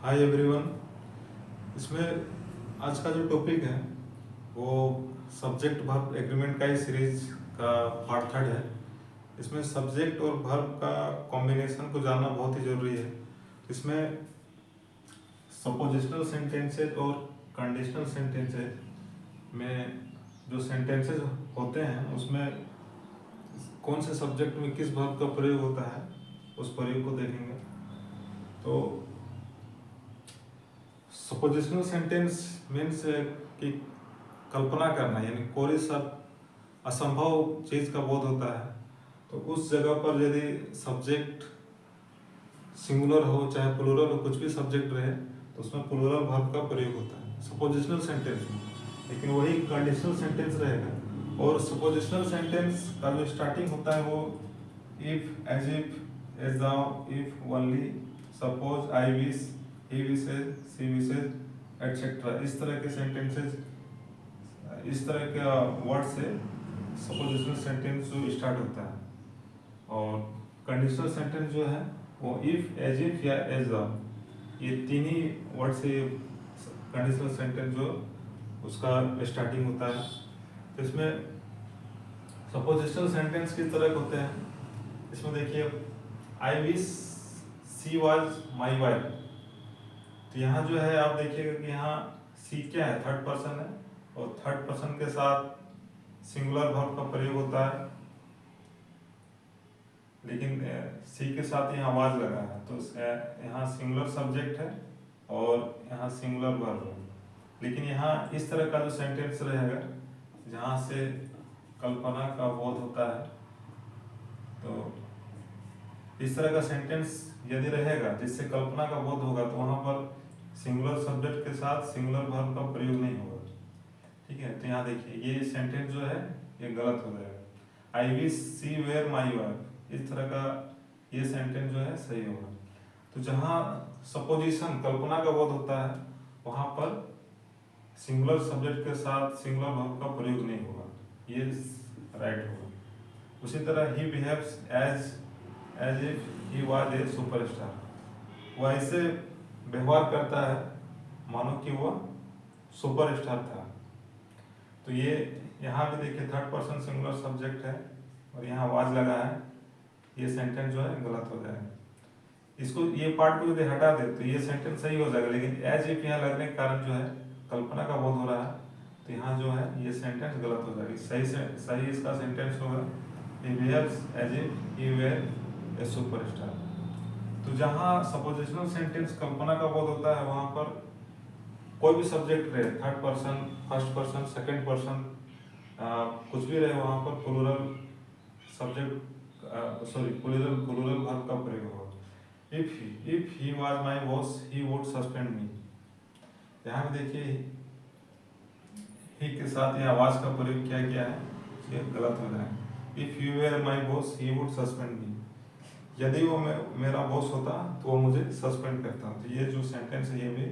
Hi everyone. इसमें आज का जो टॉपिक है वो सब्जेक्ट वर्ब एग्रीमेंट का ही सीरीज का पार्ट थर्ड है। इसमें सब्जेक्ट और वर्ब का कॉम्बिनेशन को जानना बहुत ही ज़रूरी है। इसमें सपोजिशनल सेंटेंसेज और कंडीशनल सेंटेंसेज में जो सेंटेंसेज होते हैं उसमें कौन से सब्जेक्ट में किस वर्ब का प्रयोग होता है उस प्रयोग को देखेंगे। तो सपोजिशनल सेंटेंस मीन्स कि कल्पना करना, यानी कोई सब असंभव चीज़ का बोध होता है तो उस जगह पर यदि सब्जेक्ट सिंगुलर हो चाहे प्लूरल हो, कुछ भी सब्जेक्ट रहे तो उसमें प्लूरल वर्ब का प्रयोग होता है सपोजिशनल सेंटेंस में। लेकिन वही कंडीशनल सेंटेंस रहेगा। और सपोजिशनल सेंटेंस का जो स्टार्टिंग होता है वो if, as if, as though, if, only, suppose, I wish, he wishes, she wishes etcetera, इस तरह के सेंटेंसेस, इस तरह के वर्ड से सपोजिशनल सेंटेंस जो स्टार्ट होता है। और कंडीशनल सेंटेंस जो है वो इफ, एज इफ या एज थाउ, ये तीन ही वर्ड से कंडीशनल सेंटेंस जो उसका स्टार्टिंग होता है। तो इसमें सपोजिशनल सेंटेंस किस तरह के होते हैं, इसमें देखिए आई wish she was my wife. तो यहाँ जो है आप देखिएगा कि यहाँ सी क्या है, थर्ड पर्सन है और थर्ड पर्सन के साथ सिंगुलर वर्ब का प्रयोग होता है। लेकिन सी के साथ यहाँ वाज लगा है तो यहाँ सिंगुलर सब्जेक्ट है और यहाँ सिंगुलर वर्ब है। लेकिन यहाँ इस तरह का जो सेंटेंस रहेगा जहाँ से कल्पना का बोध होता है, तो इस तरह का सेंटेंस यदि रहेगा जिससे कल्पना का बोध होगा तो वहाँ पर सिंगुलर सब्जेक्ट के साथ सिंगुलर वर्ब का प्रयोग नहीं होगा। ठीक है, तो यहाँ देखिए ये सेंटेंस जो है ये गलत हो जाएगा। I wish she were my wife, इस तरह का ये सेंटेंस जो है सही होगा। तो जहाँ सपोजिशन कल्पना का बोध होता है वहाँ पर सिंगुलर सब्जेक्ट के साथ सिंगुलर वर्ब का प्रयोग नहीं होगा, ये राइट होगा। उसी तरह ही behaves as if he was a superstar, वह ऐसे व्यवहार करता है मानो कि वह सुपरस्टार था। तो ये यहाँ भी देखिए थर्ड पर्सन सिंगुलर सब्जेक्ट है और यहाँ वाज लगा है, ये सेंटेंस जो है गलत हो जाएगा। इसको ये पार्ट को यदि हटा दे तो ये सेंटेंस सही हो जाएगा। लेकिन एज इफ यहाँ लगने के कारण जो है कल्पना का बोध हो रहा है तो यहाँ जो है ये सेंटेंस गलत हो जाएगी। सही इसका सेंटेंस होगा he behaves as if he were a superstar. तो जहाँ सपोजिशनल सेंटेंस कल्पना का बोध होता है वहाँ पर कोई भी सब्जेक्ट रहे, third person, first person, second person, कुछ भी रहे, वहाँ पर प्लूरल सब्जेक्ट प्लूरल वर्ब का प्रयोग होगा। If he was my boss he would suspend me, यहाँ पे देखिए ही के साथ यहाँ वाज का प्रयोग किया गया है, ये गलत हो जाएगा। If you were my boss he would suspend me, यदि वो मेरा बॉस होता तो वो मुझे सस्पेंड करता। तो ये जो सेंटेंस है ये भी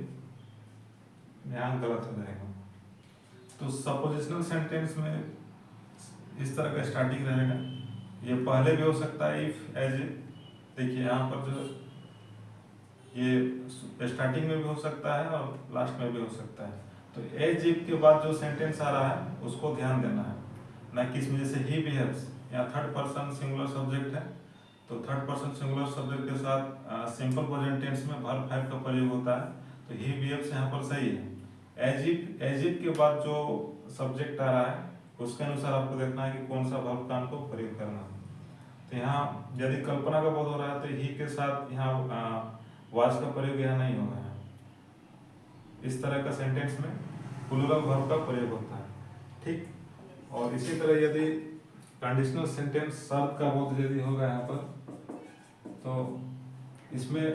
यहाँ गलत हो जाएगा। तो सपोजिशनल सेंटेंस में इस तरह का स्टार्टिंग रहेगा, ये पहले भी हो सकता है इफ, एज इफ, देखिए यहाँ पर जो ये स्टार्टिंग में भी हो सकता है और लास्ट में भी हो सकता है। तो एज इफ के बाद जो सेंटेंस आ रहा है उसको ध्यान देना है, ना कि इसमें जैसे ही बिहेव्स, यहाँ थर्ड पर्सन सिंगुलर सब्जेक्ट है तो थर्ड पर्सन सिंगुलर सब्जेक्ट के साथ सिंपल प्रेजेंट टेंस में वर्ब फाइव का प्रयोग होता है तो ही बिहेव्स यहाँ पर सही है। एज इफ के बाद जो सब्जेक्ट आ रहा है उसके अनुसार आपको देखना है कि कौन सा वर्ब का आपको प्रयोग करना है। तो यहाँ यदि कल्पना का बोध हो रहा है तो ही के साथ यहाँ वाज का प्रयोग यहाँ नहीं होगा। इस तरह का सेंटेंस में प्लूरल वर्ब का प्रयोग होता है। ठीक, और इसी तरह यदि कंडीशनल सेंटेंस शर्त का बोध यदि होगा यहाँ पर तो इसमें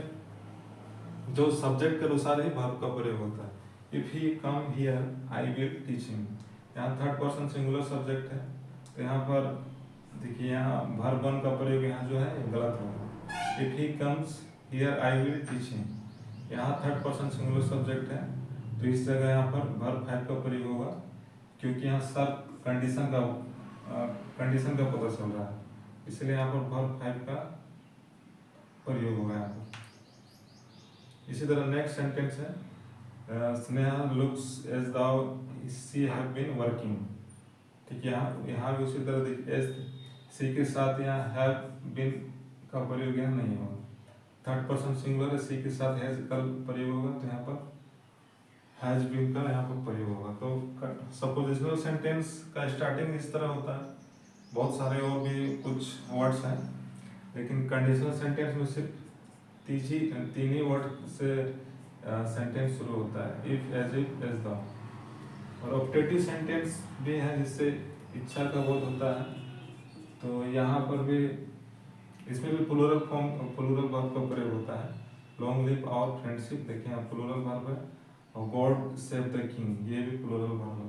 जो सब्जेक्ट के अनुसार ही वर्ब का प्रयोग होता है। If he come here I will teach him, यहाँ थर्ड पर्सन सिंगुलर सब्जेक्ट है तो यहाँ पर देखिए यहाँ वर्ब वन का प्रयोग यहाँ जो है गलत होगा। If he comes here I will teach him, यहाँ थर्ड पर्सन सिंगुलर सब्जेक्ट है तो इस जगह यहाँ पर वर्ब फाइव का प्रयोग होगा, क्योंकि यहाँ शर्त कंडीशन का पता चल रहा है, इसलिए यहाँ पर वर्ब फाइव का प्रयोग होगा यहाँ पर। इसी तरह नेक्स्ट सेंटेंस है Sneha looks as though she have been working. ठीक है, यहाँ भी उसी तरह देखिए एज सी के साथ यहाँ हैव बीन का प्रयोग यहाँ नहीं होगा। थर्ड पर्सन सिंगुलर है, सी के साथ हैज का प्रयोग होगा तो यहाँ पर हैज बीन का यहाँ पर प्रयोग होगा। तो सपोजिशनल सेंटेंस का स्टार्टिंग इस तरह होता है। बहुत सारे और भी कुछ वर्ड्स हैं, लेकिन कंडीशनल सेंटेंस में सिर्फ तीन ही वर्ड से सेंटेंस शुरू होता है, if, as if, as the. और ऑप्टेटिव सेंटेंस भी है जिससे इच्छा का बोध होता है। तो यहाँ पर भी इसमें भी प्लूरल वर्ब का प्रयोग होता है। लॉन्ग लिव आवर फ्रेंडशिप, देखिए यहाँ प्लूरल वर्ब है। और गॉड सेव द किंग, ये भी प्लूरल वर्ब है।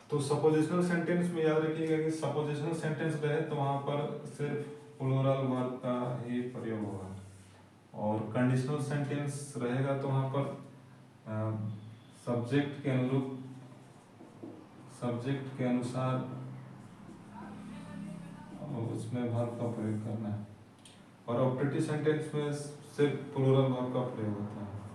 तो सपोजिशनल सेंटेंस में याद रखिएगा कि सपोजिशनल सेंटेंस रहे तो वहाँ पर सिर्फ प्लूरल वर्ब का ही प्रयोग होगा। और कंडीशनल सेंटेंस रहेगा तो वहाँ पर सब्जेक्ट के अनुरूप, सब्जेक्ट के अनुसार उसमें वर्ब का प्रयोग करना है। और ऑप्टेटिव सेंटेंस में सिर्फ प्लूरल वर्ब का प्रयोग होता है।